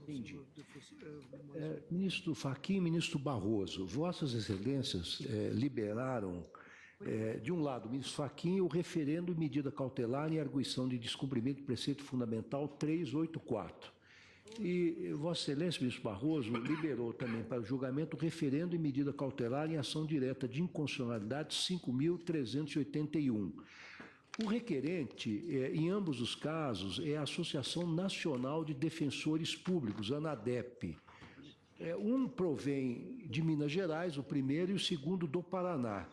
Entendi. Ministro Fachin, ministro Barroso, Vossas Excelências liberaram, de um lado, ministro Fachin, o referendo e medida cautelar em arguição de descumprimento do preceito fundamental 384. E Vossa Excelência, ministro Barroso, liberou também para o julgamento o referendo e medida cautelar em ação direta de inconstitucionalidade 5.381. O requerente, em ambos os casos, é a Associação Nacional de Defensores Públicos, ANADEP. Um provém de Minas Gerais, o primeiro, e o segundo do Paraná.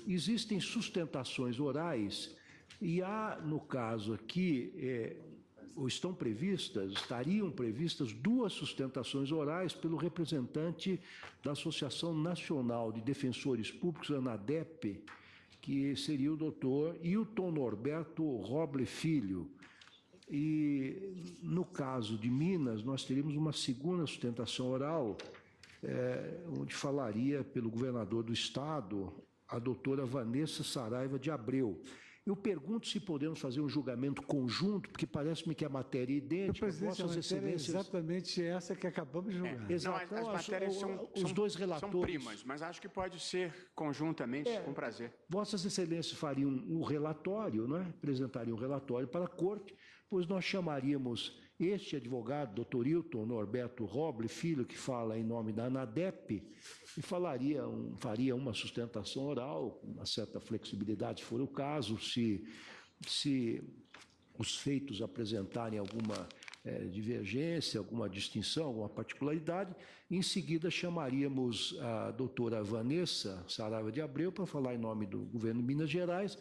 Existem sustentações orais e há, no caso aqui, estariam previstas duas sustentações orais pelo representante da Associação Nacional de Defensores Públicos, ANADEP, que seria o doutor Hilton Norberto Roble Filho. E, no caso de Minas, nós teríamos uma segunda sustentação oral, onde falaria pelo governador do Estado, a doutora Vanessa Saraiva de Abreu. Eu pergunto se podemos fazer um julgamento conjunto, porque parece-me que a matéria é idêntica. Vossas Excelências... É exatamente essa que acabamos de julgar. Exato. Não, as matérias os dois relatores... são primas, mas acho que pode ser conjuntamente, com prazer. Vossas Excelências fariam um relatório, né? Apresentariam um relatório para a Corte, pois nós chamaríamos este advogado, doutor Hilton Norberto Roble Filho, que fala em nome da ANADEP, e faria uma sustentação oral, com uma certa flexibilidade, se for o caso, se os feitos apresentarem alguma divergência, alguma distinção, alguma particularidade. Em seguida, chamaríamos a doutora Vanessa Saraiva de Abreu para falar em nome do governo de Minas Gerais,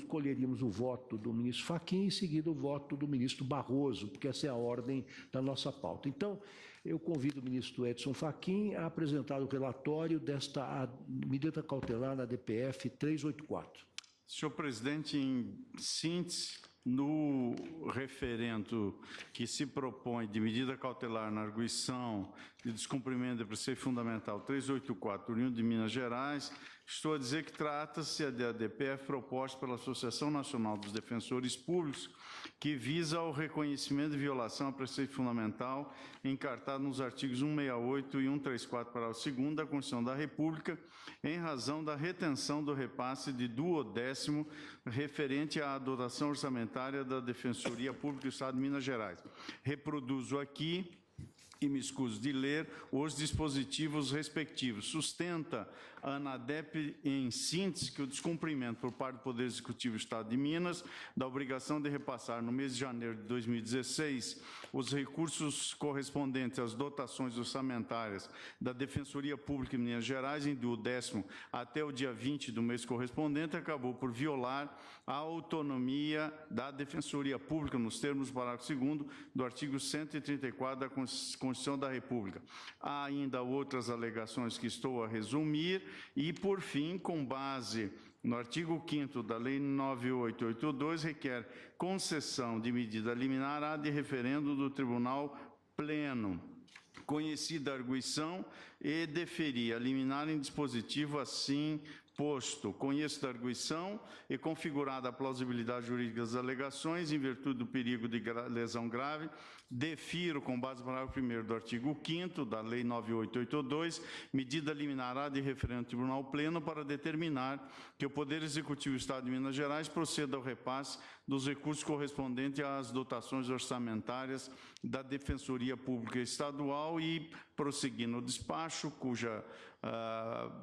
colheríamos o voto do ministro Fachin e, em seguida, o voto do ministro Barroso, porque essa é a ordem da nossa pauta. Então, eu convido o ministro Edson Fachin a apresentar o relatório desta medida cautelar na DPF 384. Senhor presidente, em síntese, no referendo que se propõe de medida cautelar na arguição de descumprimento do preceito fundamental 384, oriundo de Minas Gerais, estou a dizer que trata-se da DPF proposta pela Associação Nacional dos Defensores Públicos, que visa ao reconhecimento de violação a preceito fundamental encartado nos artigos 168 e 134, parágrafo 2º da Constituição da República, em razão da retenção do repasse de 1/10 referente à dotação orçamentária da Defensoria Pública do Estado de Minas Gerais. Reproduzo aqui e me escuso de ler os dispositivos respectivos. Sustenta a ANADEP, em síntese, que o descumprimento por parte do Poder Executivo do Estado de Minas da obrigação de repassar no mês de janeiro de 2016 os recursos correspondentes às dotações orçamentárias da Defensoria Pública de Minas Gerais em 1/10 até o dia 20 do mês correspondente acabou por violar a autonomia da Defensoria Pública nos termos do parágrafo 2º do artigo 134 da Constituição da República. Há ainda outras alegações que estou a resumir e, por fim, com base no artigo 5º da Lei 9882, requer concessão de medida liminar ad referendo do Tribunal Pleno, conhecida a arguição, e deferir a liminar em dispositivo assim posto. Conheço da arguição e configurada a plausibilidade jurídica das alegações, em virtude do perigo de lesão grave, defiro, com base no parágrafo 1º do artigo 5º da Lei 9882, medida liminar ad referendo do Tribunal Pleno para determinar que o Poder Executivo do Estado de Minas Gerais proceda ao repasse dos recursos correspondentes às dotações orçamentárias da Defensoria Pública Estadual e prosseguir no despacho, cuja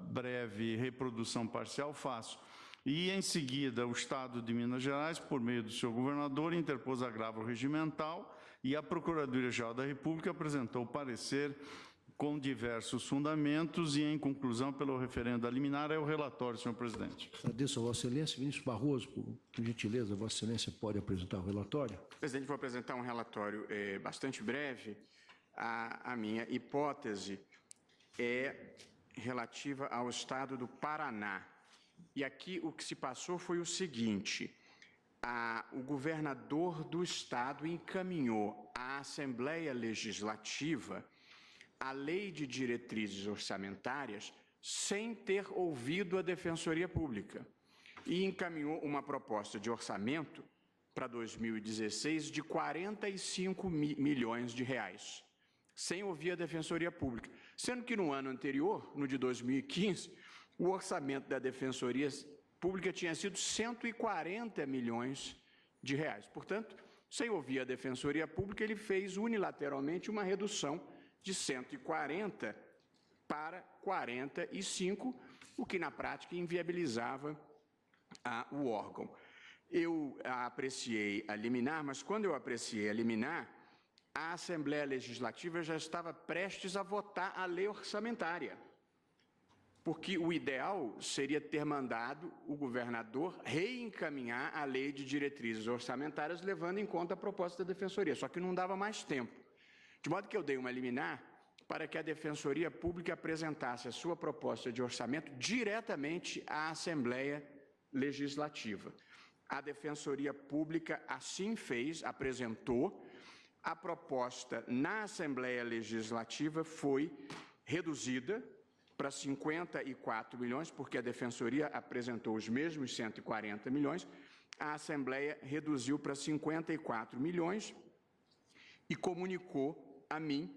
breve reprodução parcial faço. E, em seguida, o Estado de Minas Gerais, por meio do seu governador, interpôs agravo regimental e a Procuradoria-Geral da República apresentou parecer com diversos fundamentos e, em conclusão, pelo referendo a liminar, é o relatório, senhor presidente. Agradeço a Vossa Excelência. Ministro Barroso, por gentileza, Vossa Excelência pode apresentar o relatório? Presidente, vou apresentar um relatório bastante breve. A minha hipótese é relativa ao Estado do Paraná. E aqui o que se passou foi o seguinte: o governador do Estado encaminhou à Assembleia Legislativa a Lei de Diretrizes Orçamentárias sem ter ouvido a Defensoria Pública e encaminhou uma proposta de orçamento para 2016 de 45 milhões de reais, sem ouvir a Defensoria Pública, sendo que no ano anterior, no de 2015, o orçamento da Defensoria Pública tinha sido 140 milhões de reais. Portanto, sem ouvir a Defensoria Pública, ele fez unilateralmente uma redução de 140 para 45, o que na prática inviabilizava o órgão. Eu apreciei a liminar, mas quando eu apreciei a liminar, a Assembleia Legislativa já estava prestes a votar a lei orçamentária, porque o ideal seria ter mandado o governador reencaminhar a lei de diretrizes orçamentárias, levando em conta a proposta da Defensoria, só que não dava mais tempo. De modo que eu dei uma liminar para que a Defensoria Pública apresentasse a sua proposta de orçamento diretamente à Assembleia Legislativa. A Defensoria Pública assim fez, apresentou. A proposta na Assembleia Legislativa foi reduzida para 54 milhões, porque a Defensoria apresentou os mesmos 140 milhões, a Assembleia reduziu para 54 milhões e comunicou a mim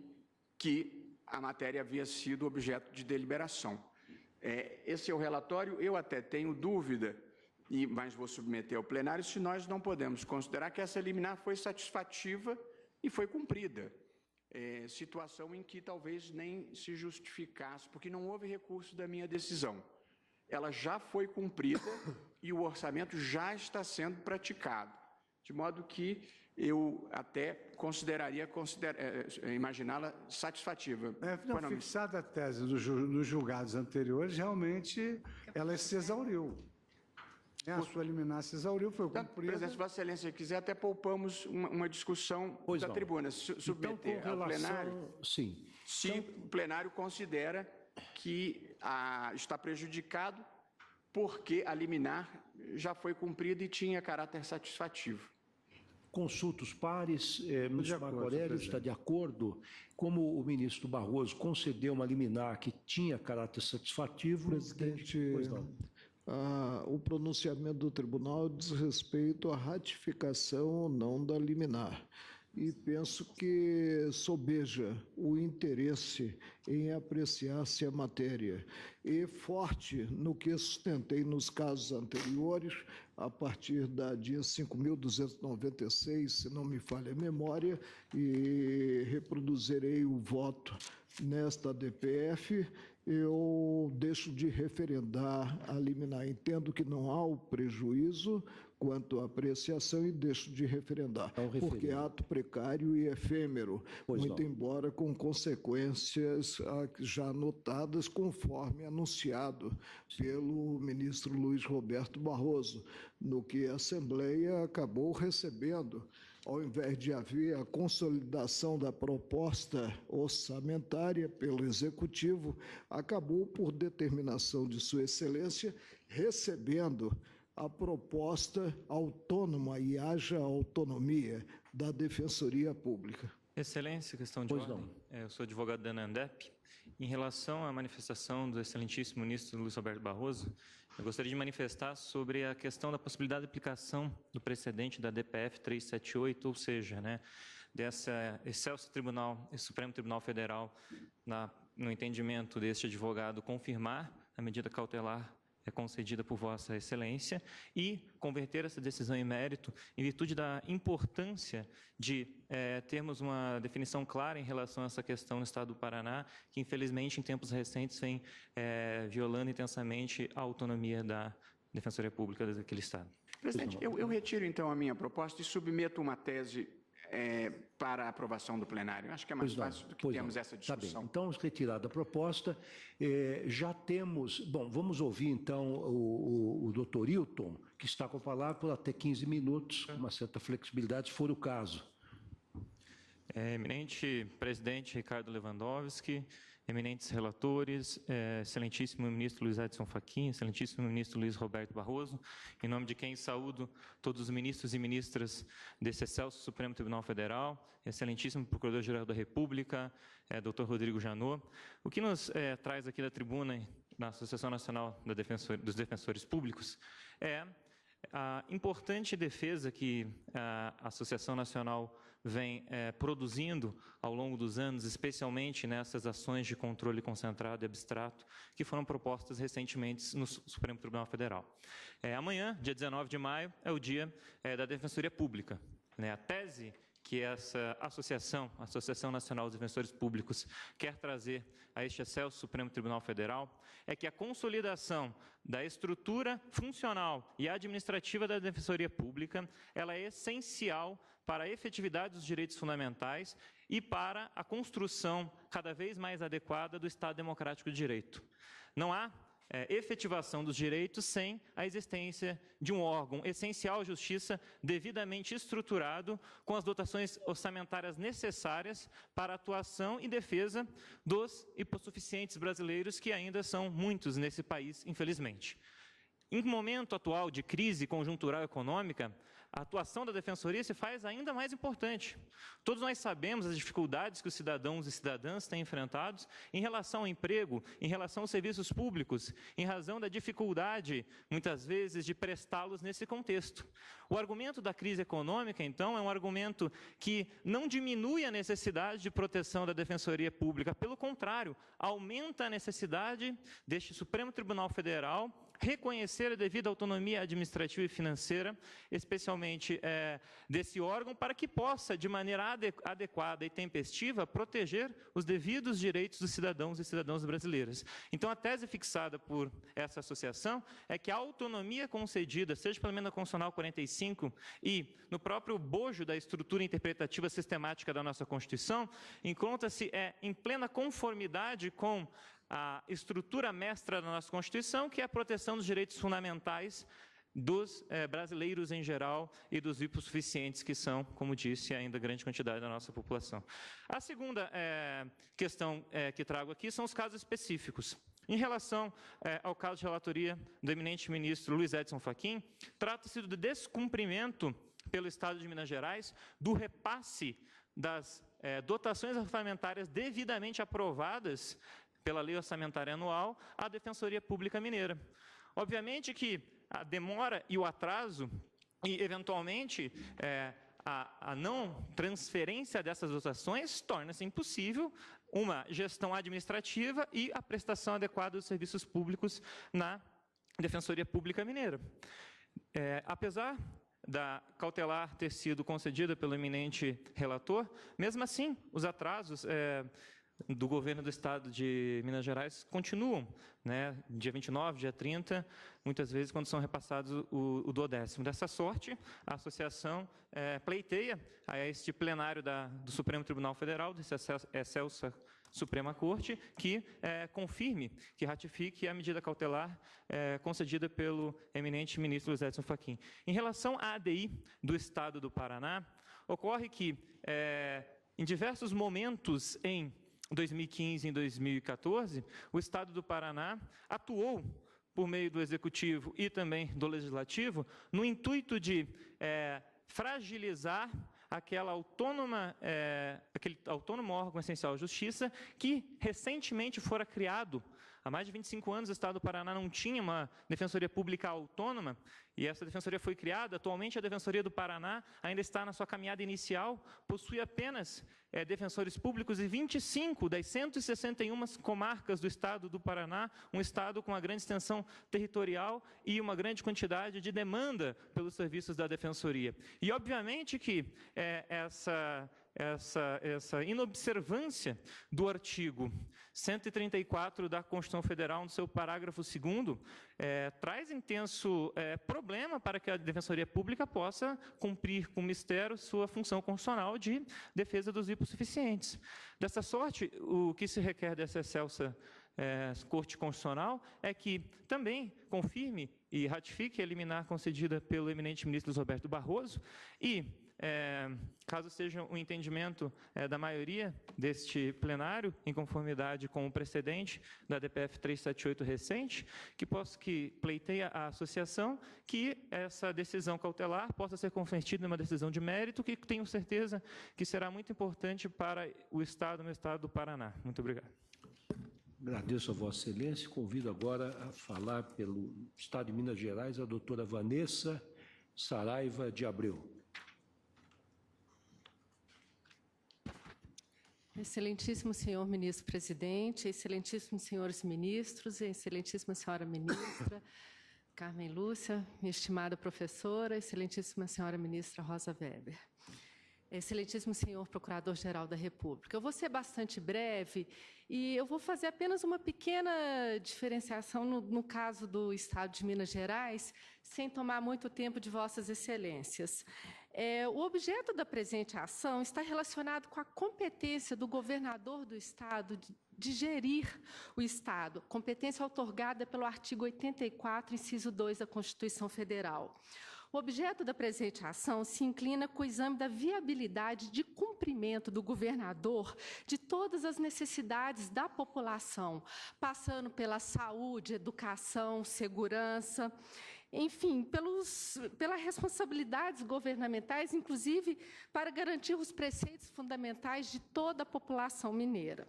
que a matéria havia sido objeto de deliberação. Esse é o relatório. Eu até tenho dúvida, mas vou submeter ao plenário, se nós não podemos considerar que essa liminar foi satisfativa e foi cumprida. Situação em que talvez nem se justificasse, porque não houve recurso da minha decisão. Ela já foi cumprida e o orçamento já está sendo praticado, de modo que eu até consideraria imaginá-la satisfativa. Não, fixada a tese nos julgados anteriores, realmente ela se exauriu. A sua liminar se exauriu, foi cumprida. Presidente, Vossa Excelência, se quiser, até poupamos uma discussão da tribuna. Submeter então, ao plenário, sim. Se o plenário considera que está prejudicado porque a liminar já foi cumprida e tinha caráter satisfativo. Consulta os pares, o ministro Marco Aurélio está de acordo. Como o ministro Barroso concedeu uma liminar que tinha caráter satisfativo, presidente, pois não. O pronunciamento do tribunal diz respeito à ratificação ou não da liminar. E penso que sobeja o interesse em apreciar-se a matéria. E forte no que sustentei nos casos anteriores, a partir da dia 5.296, se não me falha a memória, e reproduzirei o voto nesta DPF, eu deixo de referendar a liminar. Entendo que não há o prejuízo quanto à apreciação e deixo de referendar, porque é ato precário e efêmero, muito embora com consequências já notadas conforme anunciado pelo ministro Luiz Roberto Barroso, no que a Assembleia acabou recebendo. Ao invés de haver a consolidação da proposta orçamentária pelo Executivo, acabou, por determinação de Sua Excelência, recebendo a proposta autônoma e haja autonomia da Defensoria Pública. Excelência, questão de ordem. Eu sou advogado da ANANDEP. Em relação à manifestação do excelentíssimo ministro Luiz Roberto Barroso, eu gostaria de manifestar sobre a questão da possibilidade de aplicação do precedente da DPF 378, ou seja, dessa excelso Tribunal, Supremo Tribunal Federal, no entendimento deste advogado, confirmar a medida cautelar concedida por Vossa Excelência e converter essa decisão em mérito em virtude da importância de termos uma definição clara em relação a essa questão no Estado do Paraná, que infelizmente em tempos recentes vem violando intensamente a autonomia da Defensoria Pública daquele Estado. Presidente, eu retiro então a minha proposta e submeto uma tese para a aprovação do plenário. Acho que é mais fácil do que termos essa discussão. Tá bem. Então, retirada a proposta, já temos... Bom, vamos ouvir, então, o doutor Hilton, que está com a palavra por até 15 minutos, com uma certa flexibilidade, se for o caso. Eminente presidente Ricardo Lewandowski, eminentes relatores, excelentíssimo ministro Luiz Edson Fachin, excelentíssimo ministro Luiz Roberto Barroso, em nome de quem saúdo todos os ministros e ministras desse excelso Supremo Tribunal Federal, excelentíssimo Procurador-Geral da República, doutor Rodrigo Janot. O que nos traz aqui da tribuna, na Associação Nacional dos Defensores Públicos, é A importante defesa que a Associação Nacional vem produzindo ao longo dos anos, especialmente nessas ações de controle concentrado e abstrato, que foram propostas recentemente no Supremo Tribunal Federal. Amanhã, dia 19 de maio, é o dia da Defensoria Pública. A tese que essa associação, a Associação Nacional dos Defensores Públicos, quer trazer a este excelso Supremo Tribunal Federal, é que a consolidação da estrutura funcional e administrativa da Defensoria Pública, ela é essencial para a efetividade dos direitos fundamentais e para a construção cada vez mais adequada do Estado Democrático de Direito. Não há efetivação dos direitos sem a existência de um órgão essencial à justiça devidamente estruturado com as dotações orçamentárias necessárias para a atuação e defesa dos hipossuficientes brasileiros, que ainda são muitos nesse país, infelizmente. Em momento atual de crise conjuntural econômica, a atuação da Defensoria se faz ainda mais importante. Todos nós sabemos as dificuldades que os cidadãos e cidadãs têm enfrentados em relação ao emprego, em relação aos serviços públicos, em razão da dificuldade, muitas vezes, de prestá-los nesse contexto. O argumento da crise econômica, então, é um argumento que não diminui a necessidade de proteção da Defensoria Pública, pelo contrário, aumenta a necessidade deste Supremo Tribunal Federal reconhecer a devida autonomia administrativa e financeira, especialmente desse órgão, para que possa, de maneira adequada e tempestiva, proteger os devidos direitos dos cidadãos e cidadãs brasileiras. Então, a tese fixada por essa associação é que a autonomia concedida, seja pela Emenda Constitucional 45 e no próprio bojo da estrutura interpretativa sistemática da nossa Constituição, encontra-se em plena conformidade com a estrutura mestra da nossa Constituição, que é a proteção dos direitos fundamentais dos brasileiros em geral e dos hipossuficientes, que são, como disse, ainda grande quantidade da nossa população. A segunda questão que trago aqui são os casos específicos. Em relação ao caso de relatoria do eminente ministro Luiz Edson Fachin, trata-se do descumprimento pelo Estado de Minas Gerais do repasse das dotações orçamentárias devidamente aprovadas pela Lei Orçamentária Anual à Defensoria Pública Mineira. Obviamente que a demora e o atraso e, eventualmente, a não transferência dessas dotações torna-se impossível uma gestão administrativa e a prestação adequada dos serviços públicos na Defensoria Pública Mineira. Apesar da cautelar ter sido concedida pelo eminente relator, mesmo assim, os atrasos do governo do Estado de Minas Gerais continuam, dia 29, dia 30, muitas vezes quando são repassados o 12º. Dessa sorte, a associação pleiteia a este plenário do Supremo Tribunal Federal, dessa excelsa Suprema Corte, que confirme, que ratifique a medida cautelar concedida pelo eminente ministro Luiz Edson Fachin. Em relação à ADI do Estado do Paraná, ocorre que, em diversos momentos em 2015 e em 2014, o Estado do Paraná atuou por meio do Executivo e também do Legislativo no intuito de fragilizar aquele autônomo órgão essencial à justiça que recentemente fora criado. Há mais de 25 anos, o Estado do Paraná não tinha uma Defensoria Pública autônoma, e essa Defensoria foi criada. Atualmente, a Defensoria do Paraná ainda está na sua caminhada inicial, possui apenas defensores públicos em 25 das 161 comarcas do Estado do Paraná, um Estado com uma grande extensão territorial e uma grande quantidade de demanda pelos serviços da Defensoria. E, obviamente, que essa inobservância do artigo 134 da Constituição Federal, no seu parágrafo 2º, traz intenso problema para que a Defensoria Pública possa cumprir com mistério sua função constitucional de defesa dos hipossuficientes. Dessa sorte, o que se requer dessa excelsa Corte Constitucional é que também confirme e ratifique a liminar concedida pelo eminente ministro Luiz Roberto Barroso e, caso seja o entendimento da maioria deste plenário, em conformidade com o precedente da DPF 378 recente, que pleiteia a associação, que essa decisão cautelar possa ser convertida em uma decisão de mérito, que tenho certeza que será muito importante para o Estado, meu Estado do Paraná. Muito obrigado. Agradeço a Vossa Excelência. Convido agora a falar pelo Estado de Minas Gerais a doutora Vanessa Saraiva de Abreu. Excelentíssimo senhor ministro-presidente, excelentíssimos senhores ministros, excelentíssima senhora ministra Carmen Lúcia, minha estimada professora, excelentíssima senhora ministra Rosa Weber, excelentíssimo senhor procurador-geral da República. Eu vou ser bastante breve e eu vou fazer apenas uma pequena diferenciação no caso do Estado de Minas Gerais, sem tomar muito tempo de vossas excelências. O objeto da presente ação está relacionado com a competência do governador do Estado de gerir o Estado, competência outorgada pelo artigo 84, inciso 2 da Constituição Federal. O objeto da presente ação se inclina com o exame da viabilidade de cumprimento do governador de todas as necessidades da população, passando pela saúde, educação, segurança, enfim, pelas responsabilidades governamentais, inclusive para garantir os preceitos fundamentais de toda a população mineira.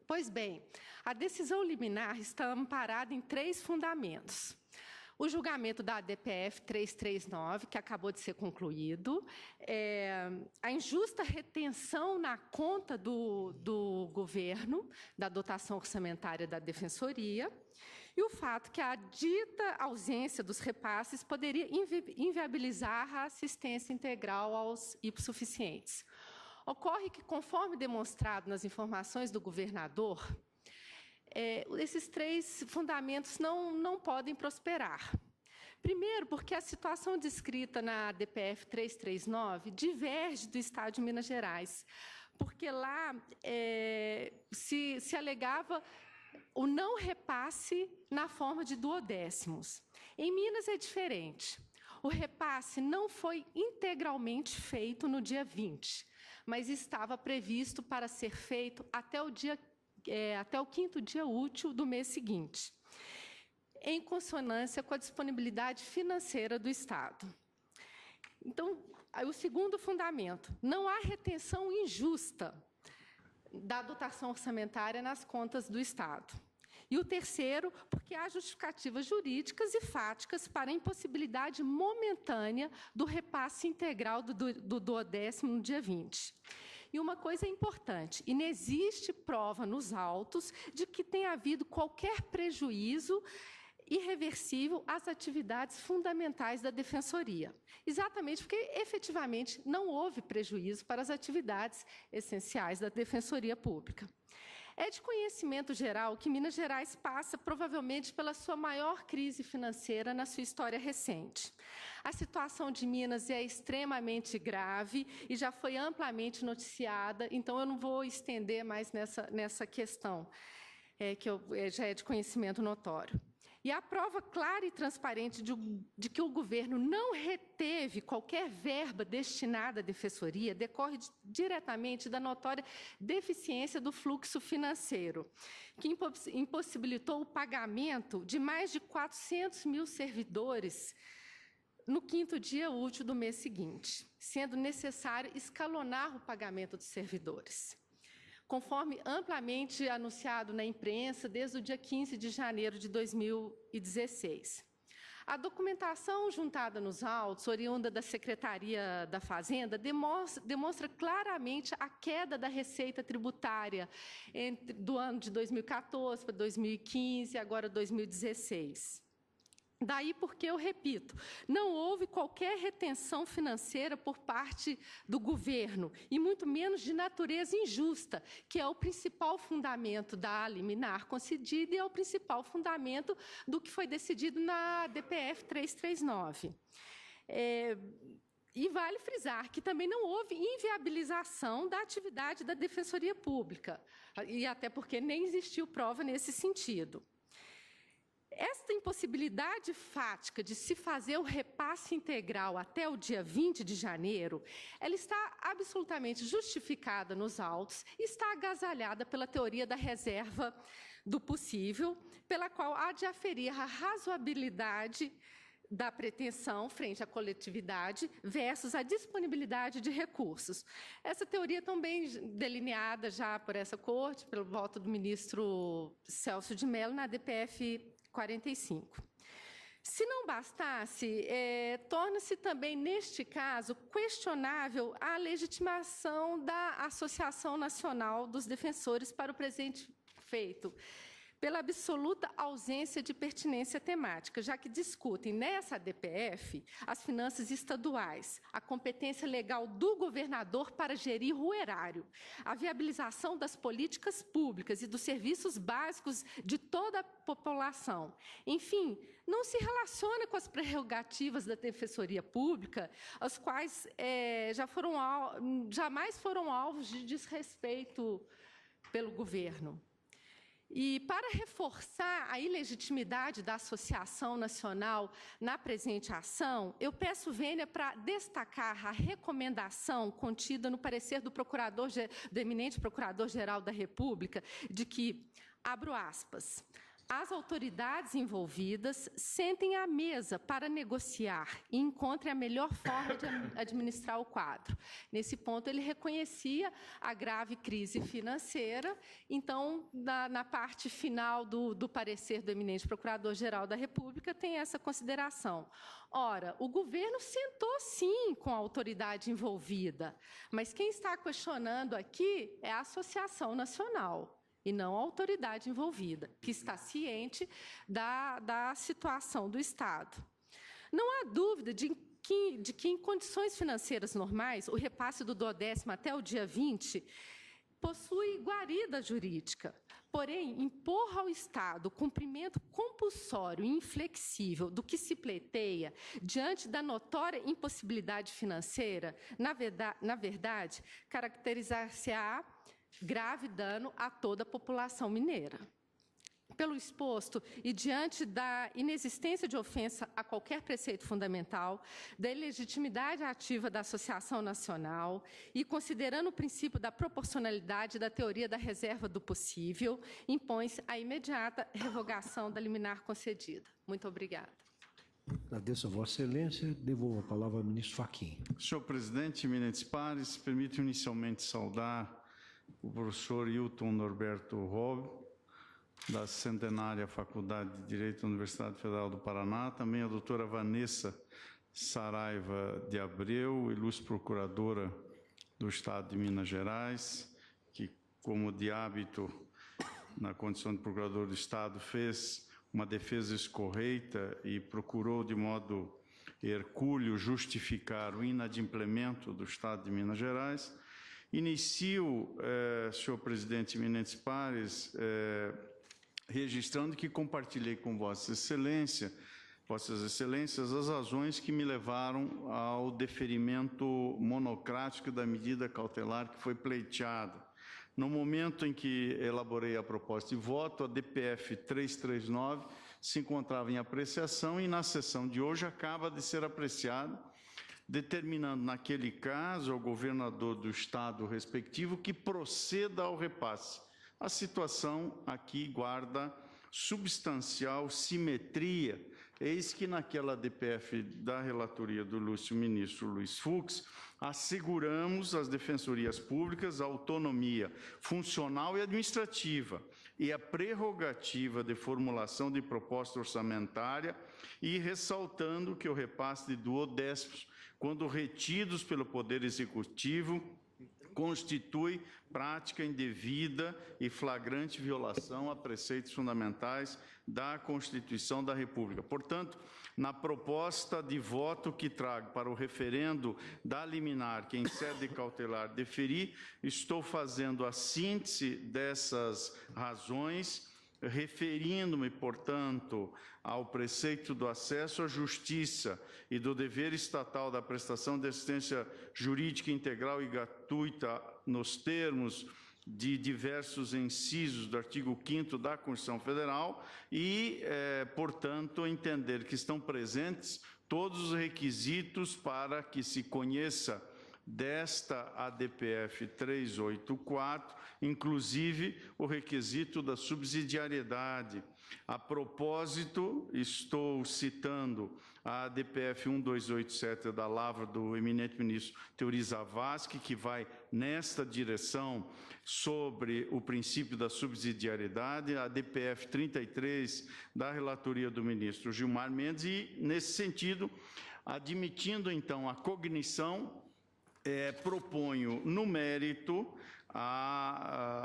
Pois bem, a decisão liminar está amparada em 3 fundamentos. O julgamento da ADPF 339, que acabou de ser concluído, a injusta retenção na conta do governo, da dotação orçamentária da Defensoria, e o fato que a dita ausência dos repasses poderia inviabilizar a assistência integral aos hipossuficientes. Ocorre que, conforme demonstrado nas informações do governador, esses 3 fundamentos não podem prosperar. Primeiro, porque a situação descrita na DPF 339 diverge do Estado de Minas Gerais, porque lá se alegava o não repasse na forma de duodécimos. Em Minas é diferente. O repasse não foi integralmente feito no dia 20, mas estava previsto para ser feito até o 5º dia útil do mês seguinte, em consonância com a disponibilidade financeira do Estado. Então, o segundo fundamento, não há retenção injusta da dotação orçamentária nas contas do Estado. E o terceiro, porque há justificativas jurídicas e fáticas para a impossibilidade momentânea do repasse integral do duodécimo no dia 20. E uma coisa importante, inexiste prova nos autos de que tenha havido qualquer prejuízo irreversível às atividades fundamentais da Defensoria. Exatamente porque, efetivamente, não houve prejuízo para as atividades essenciais da Defensoria Pública. É de conhecimento geral que Minas Gerais passa, provavelmente, pela sua maior crise financeira na sua história recente. A situação de Minas é extremamente grave e já foi amplamente noticiada, então eu não vou estender mais nessa questão, que já é de conhecimento notório. E a prova clara e transparente de que o governo não reteve qualquer verba destinada à Defensoria decorre diretamente da notória deficiência do fluxo financeiro, que impossibilitou o pagamento de mais de 400 mil servidores no 5º dia útil do mês seguinte, sendo necessário escalonar o pagamento dos servidores, conforme amplamente anunciado na imprensa desde o dia 15 de janeiro de 2016. A documentação juntada nos autos, oriunda da Secretaria da Fazenda, demonstra claramente a queda da receita tributária do ano de 2014 para 2015 e agora 2016. Daí porque, eu repito, não houve qualquer retenção financeira por parte do governo, e muito menos de natureza injusta, que é o principal fundamento da liminar concedida e é o principal fundamento do que foi decidido na DPF 339. E vale frisar que também não houve inviabilização da atividade da Defensoria Pública, e até porque nem existiu prova nesse sentido. Esta impossibilidade fática de se fazer o repasse integral até o dia 20 de janeiro, ela está absolutamente justificada nos autos e está agasalhada pela teoria da reserva do possível, pela qual há de aferir a razoabilidade da pretensão frente à coletividade versus a disponibilidade de recursos. Essa teoria também delineada já por essa corte, pelo voto do ministro Celso de Mello, na DPF 45. Se não bastasse, torna-se também, neste caso, questionável a legitimação da Associação Nacional dos Defensores para o presente feito, pela absoluta ausência de pertinência temática, já que discutem nessa DPF as finanças estaduais, a competência legal do governador para gerir o erário, a viabilização das políticas públicas e dos serviços básicos de toda a população. Enfim, não se relaciona com as prerrogativas da Defensoria Pública, as quais jamais foram alvos de desrespeito pelo governo. E, para reforçar a ilegitimidade da Associação Nacional na presente ação, eu peço vênia para destacar a recomendação contida no parecer do eminente Procurador-Geral da República, de que, abro aspas, as autoridades envolvidas sentem à mesa para negociar e encontrem a melhor forma de administrar o quadro. Nesse ponto, ele reconhecia a grave crise financeira. Então, na parte final do parecer do eminente Procurador-Geral da República, tem essa consideração. Ora, o governo sentou, sim, com a autoridade envolvida, mas quem está questionando aqui é a Associação Nacional, e não a autoridade envolvida, que está ciente da situação do Estado. Não há dúvida de que, em condições financeiras normais, o repasse do 12º até o dia 20 possui guarida jurídica. Porém, impor ao Estado o cumprimento compulsório e inflexível do que se pleiteia, diante da notória impossibilidade financeira, na verdade caracterizar-se-á grave dano a toda a população mineira. Pelo exposto e diante da inexistência de ofensa a qualquer preceito fundamental, da ilegitimidade ativa da Associação Nacional e considerando o princípio da proporcionalidade da teoria da reserva do possível, impõe-se a imediata revogação da liminar concedida. Muito obrigada. Agradeço a Vossa Excelência. Devolvo a palavra ao ministro Fachin. Senhor presidente, eminentes pares, permito inicialmente saudar o professor Hilton Norberto Robb, da Centenária Faculdade de Direito da Universidade Federal do Paraná, também a doutora Vanessa Saraiva de Abreu, ilustre procuradora do Estado de Minas Gerais, que, como de hábito, na condição de procurador do Estado, fez uma defesa escorreita e procurou, de modo hercúleo, justificar o inadimplemento do Estado de Minas Gerais. Inicio, senhor presidente, eminentes pares, registrando que compartilhei com Vossas Excelências, as razões que me levaram ao deferimento monocrático da medida cautelar que foi pleiteada. No momento em que elaborei a proposta de voto, a DPF 339 se encontrava em apreciação e, na sessão de hoje, acaba de ser apreciada, determinando, naquele caso, ao governador do Estado respectivo que proceda ao repasse. A situação aqui guarda substancial simetria, eis que naquela DPF da relatoria do ilustre ministro Luiz Fux, asseguramos às defensorias públicas a autonomia funcional e administrativa e a prerrogativa de formulação de proposta orçamentária e ressaltando que o repasse de duodécimos, quando retidos pelo Poder Executivo, constitui prática indevida e flagrante violação a preceitos fundamentais da Constituição da República. Portanto, na proposta de voto que trago para o referendo da liminar que em sede cautelar deferi, estou fazendo a síntese dessas razões, referindo-me, portanto, ao preceito do acesso à justiça e do dever estatal da prestação de assistência jurídica integral e gratuita nos termos de diversos incisos do artigo 5º da Constituição Federal e, portanto, entender que estão presentes todos os requisitos para que se conheça desta ADPF 384, inclusive o requisito da subsidiariedade. A propósito, estou citando a ADPF 1287 da lavra do eminente ministro Teori Zavascki, que vai nesta direção sobre o princípio da subsidiariedade, a ADPF 33 da relatoria do ministro Gilmar Mendes, e, nesse sentido, admitindo, então, a cognição, proponho, no mérito,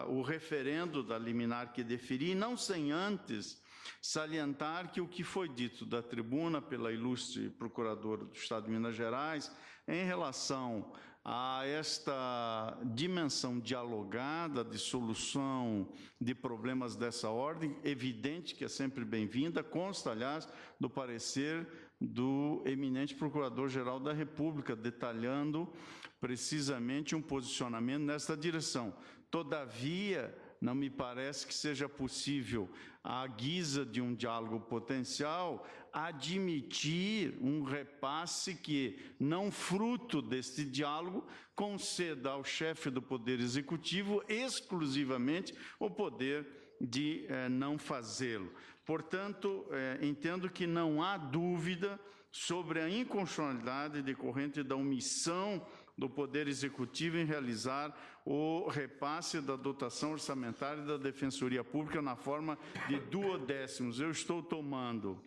o referendo da liminar que deferi, não sem antes salientar que o que foi dito da tribuna pela ilustre procuradora do Estado de Minas Gerais em relação a esta dimensão dialogada de solução de problemas dessa ordem, evidente que é sempre bem-vinda, consta, aliás, do parecer do eminente Procurador-Geral da República, detalhando precisamente um posicionamento nesta direção. Todavia, não me parece que seja possível, à guisa de um diálogo potencial, admitir um repasse que, não fruto deste diálogo, conceda ao chefe do Poder Executivo exclusivamente o poder de não fazê-lo. Portanto, entendo que não há dúvida sobre a inconstitucionalidade decorrente da omissão do Poder Executivo em realizar o repasse da dotação orçamentária da Defensoria Pública na forma de duodécimos. Eu estou tomando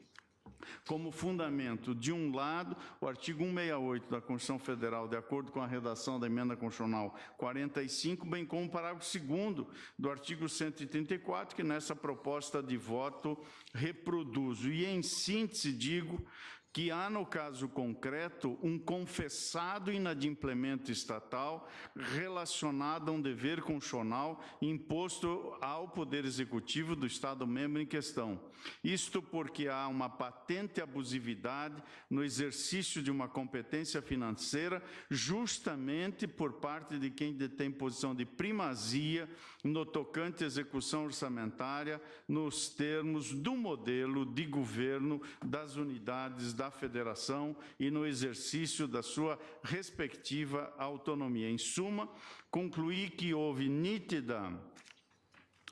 como fundamento, de um lado, o artigo 168 da Constituição Federal, de acordo com a redação da Emenda Constitucional 45, bem como o parágrafo 2º do artigo 134, que nessa proposta de voto reproduzo. E, em síntese, digo que há, no caso concreto, um confessado inadimplemento estatal relacionado a um dever constitucional imposto ao Poder Executivo do Estado-membro em questão. Isto porque há uma patente abusividade no exercício de uma competência financeira, justamente por parte de quem detém posição de primazia no tocante à execução orçamentária, nos termos do modelo de governo das unidades da Federação e no exercício da sua respectiva autonomia. Em suma, concluí que houve nítida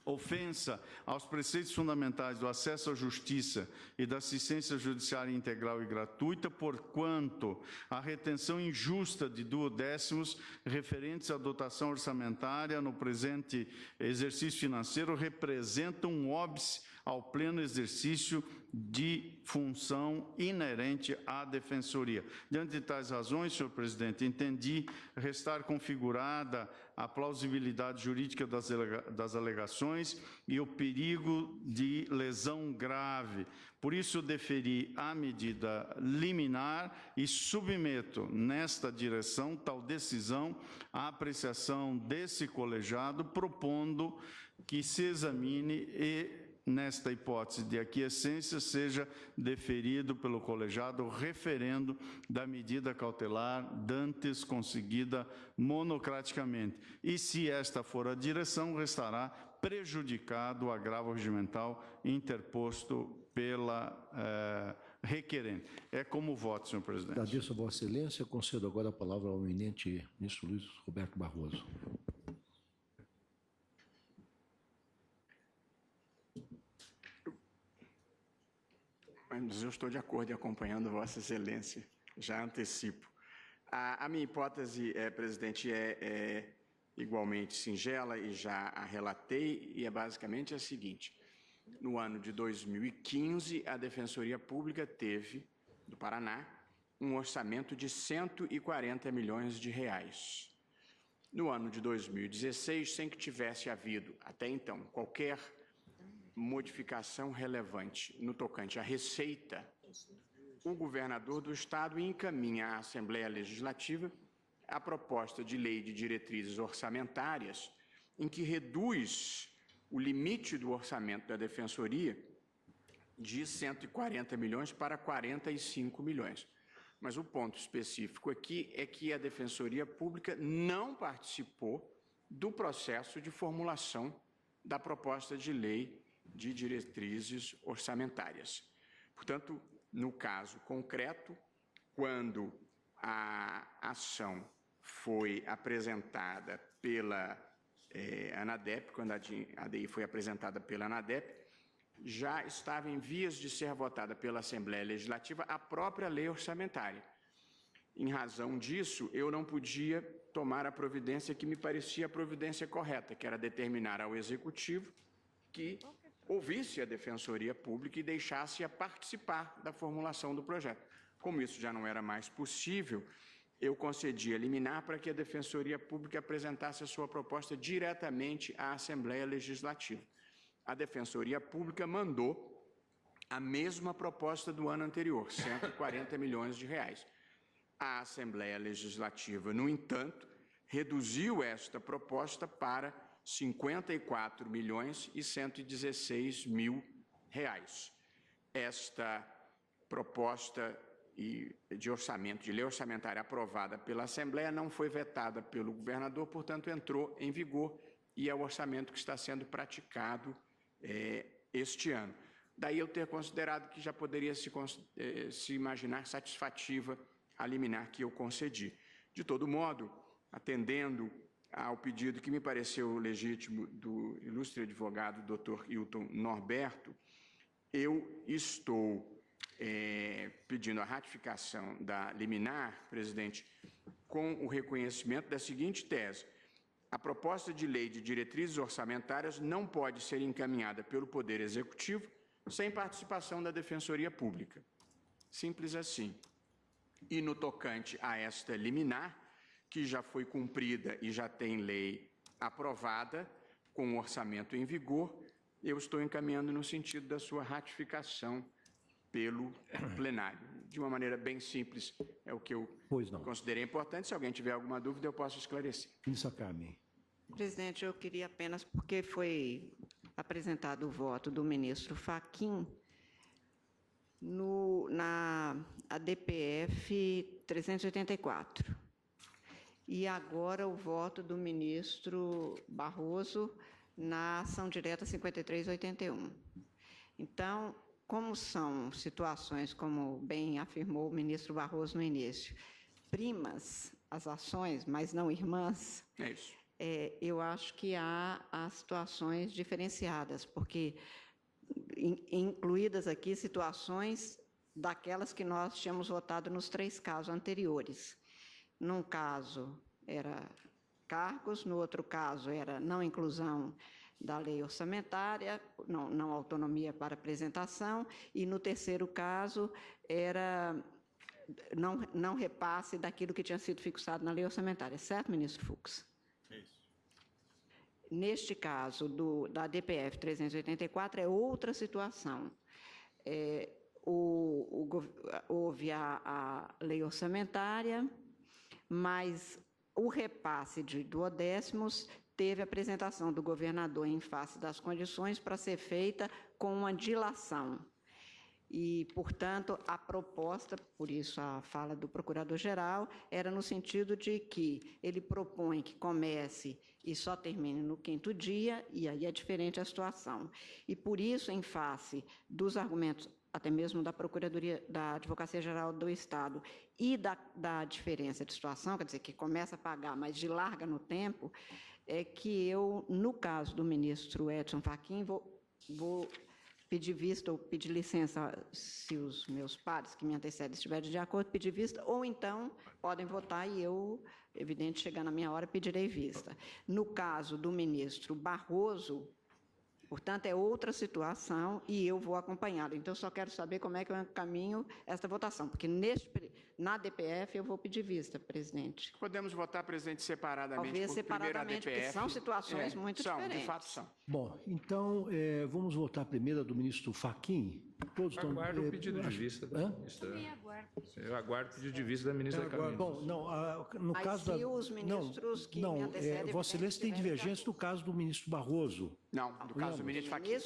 ofensa aos preceitos fundamentais do acesso à justiça e da assistência judiciária integral e gratuita, porquanto a retenção injusta de duodécimos referentes à dotação orçamentária no presente exercício financeiro representa um óbice ao pleno exercício de função inerente à Defensoria. Diante de tais razões, senhor presidente, entendi restar configurada a plausibilidade jurídica das alegações e o perigo de lesão grave. Por isso, deferi a medida liminar e submeto nesta direção tal decisão à apreciação desse colegiado, propondo que se examine e, nesta hipótese de aquiescência, seja deferido pelo colegiado o referendo da medida cautelar dantes conseguida monocraticamente. E, se esta for a direção, restará prejudicado o agravo regimental interposto pela requerente. É como voto, senhor presidente. Agradeço a Vossa Excelência. Concedo agora a palavra ao eminente ministro Luiz Roberto Barroso. Mas eu estou de acordo e acompanhando Vossa Excelência, já antecipo. A minha hipótese, presidente, é igualmente singela e já a relatei, e é basicamente a seguinte. No ano de 2015, a Defensoria Pública teve, do Paraná, um orçamento de 140 milhões de reais. No ano de 2016, sem que tivesse havido, até então, qualquer modificação relevante no tocante à receita, o governador do Estado encaminha à Assembleia Legislativa a proposta de lei de diretrizes orçamentárias, em que reduz o limite do orçamento da Defensoria de 140 milhões para 45 milhões. Mas o ponto específico aqui é que a Defensoria Pública não participou do processo de formulação da proposta de lei de diretrizes orçamentárias. Portanto, no caso concreto, quando a ação foi apresentada pela ANADEP, quando a ADI foi apresentada pela ANADEP, já estava em vias de ser votada pela Assembleia Legislativa a própria lei orçamentária. Em razão disso, eu não podia tomar a providência que me parecia a providência correta, que era determinar ao Executivo que ouvisse a Defensoria Pública e deixasse-a participar da formulação do projeto. Como isso já não era mais possível, eu concedi a liminar para que a Defensoria Pública apresentasse a sua proposta diretamente à Assembleia Legislativa. A Defensoria Pública mandou a mesma proposta do ano anterior, 140 milhões de reais. A Assembleia Legislativa, no entanto, reduziu esta proposta para 54 milhões e 116 mil reais. Esta proposta de orçamento, de lei orçamentária aprovada pela Assembleia, não foi vetada pelo governador, portanto, entrou em vigor e é o orçamento que está sendo praticado este ano. Daí eu ter considerado que já poderia se imaginar satisfativa a liminar que eu concedi. De todo modo, atendendo ao pedido que me pareceu legítimo do ilustre advogado Dr. Hilton Norberto, eu estou pedindo a ratificação da liminar, presidente, com o reconhecimento da seguinte tese: a proposta de lei de diretrizes orçamentárias não pode ser encaminhada pelo Poder Executivo sem participação da Defensoria Pública. Simples assim. E no tocante a esta liminar, que já foi cumprida e já tem lei aprovada, com o orçamento em vigor, eu estou encaminhando no sentido da sua ratificação pelo plenário. De uma maneira bem simples, é o que eu considerei importante. Se alguém tiver alguma dúvida, eu posso esclarecer. Ministra Carmen. Presidente, eu queria apenas, porque foi apresentado o voto do ministro Fachin na ADPF 384. E agora o voto do ministro Barroso na ação direta 5381. Então, como são situações, como bem afirmou o ministro Barroso no início, primas as ações, mas não irmãs, É isso. Eu acho que há situações diferenciadas, porque incluídas aqui situações daquelas que nós tínhamos votado nos 3 casos anteriores. Num caso era cargos, no outro caso era não inclusão da lei orçamentária, não autonomia para apresentação, e no terceiro caso era não repasse daquilo que tinha sido fixado na lei orçamentária. Certo, ministro Fux? Isso. Neste caso da DPF 384 é outra situação. Houve a lei orçamentária, mas o repasse de duodécimos teve a apresentação do governador em face das condições para ser feita com uma dilação. E, portanto, a proposta, por isso a fala do procurador-geral, era no sentido de que ele propõe que comece e só termine no 5º dia, e aí é diferente a situação. E, por isso, em face dos argumentos, até mesmo da Procuradoria, da Advocacia Geral do Estado, e da diferença de situação, quer dizer, que começa a pagar, mas dilarga no tempo, é que eu, no caso do ministro Edson Fachin, vou pedir vista ou pedir licença, se os meus pares que me antecedem estiverem de acordo, pedir vista, ou então podem votar e eu, evidente, chegar na minha hora, pedirei vista. No caso do ministro Barroso, portanto, é outra situação e eu vou acompanhá-lo. Então, só quero saber como é que eu encaminho esta votação, porque na DPF eu vou pedir vista, presidente. Podemos votar, presidente, separadamente. Talvez por primeiro separadamente, a DPF. porque são situações muito diferentes. De fato são. Bom, então, vamos votar primeiro a do ministro Fachin. Todos estão... Aguardo o pedido de vista da ministra. Eu aguardo o pedido de vista da ministra Carmen. Bom, não, no Mas caso se os ministros que me antecedem... Vossa Excelência tem divergência no caso do ministro Barroso. Não, do caso do ministro Fachin.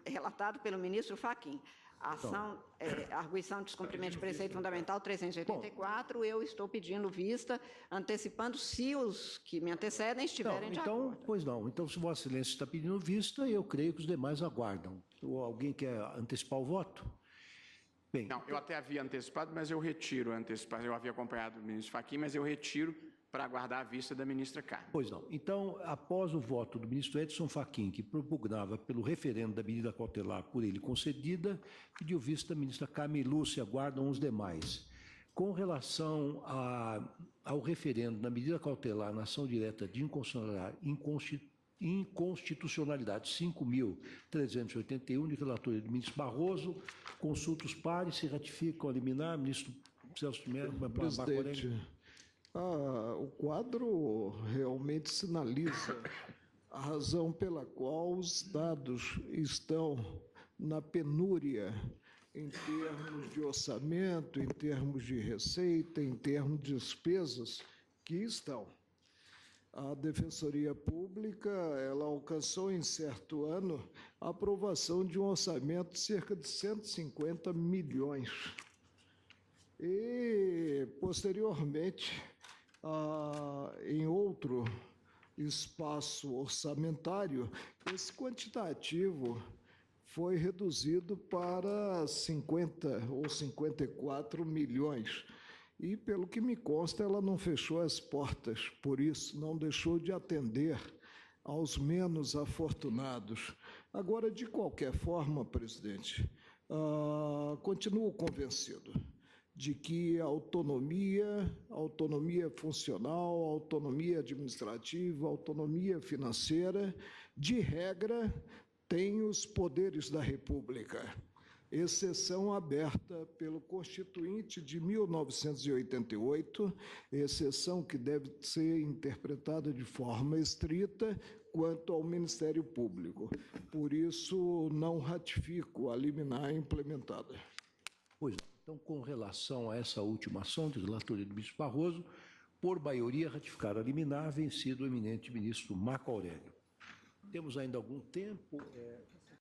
Relatado pelo ministro Fachin. A ação, arguição de descumprimento de preceito fundamental 384, eu estou pedindo vista, antecipando se os que me antecedem estiverem de acordo. Pois não. Então, se Vossa Excelência está pedindo vista, eu creio que os demais aguardam. Ou alguém quer antecipar o voto? Bem, não, eu até havia antecipado, mas eu retiro a antecipação. Eu havia acompanhado o ministro Fachin, mas eu retiro para aguardar a vista da ministra Carmen. Pois não. Então, após o voto do ministro Edson Fachin, que propugnava pelo referendo da medida cautelar por ele concedida, pediu vista da ministra Carmen Lúcia, aguardam os demais. Com relação ao referendo da medida cautelar na ação direta de inconstitucionalidade 5.381, de relatoria do ministro Barroso, consulta os pares, se ratificam a liminar, ministro Celso de Mello, presidente, o quadro realmente sinaliza a razão pela qual os dados estão na penúria em termos de orçamento, em termos de receita, em termos de despesas que estão. A Defensoria Pública ela alcançou, em certo ano, a aprovação de um orçamento de cerca de 150 milhões. E, posteriormente, em outro espaço orçamentário, esse quantitativo foi reduzido para 50 ou 54 milhões. E, pelo que me consta, ela não fechou as portas, por isso não deixou de atender aos menos afortunados. Agora, de qualquer forma, presidente, continuo convencido de que a autonomia funcional, autonomia administrativa, autonomia financeira, de regra, tem os poderes da República, exceção aberta pelo Constituinte de 1988, exceção que deve ser interpretada de forma estrita quanto ao Ministério Público. Por isso, não ratifico a liminar implementada. Pois não. Então, com relação a essa última ação de relatoria do ministro Barroso, por maioria, ratificar a liminar, vencido o eminente ministro Marco Aurélio. Temos ainda algum tempo.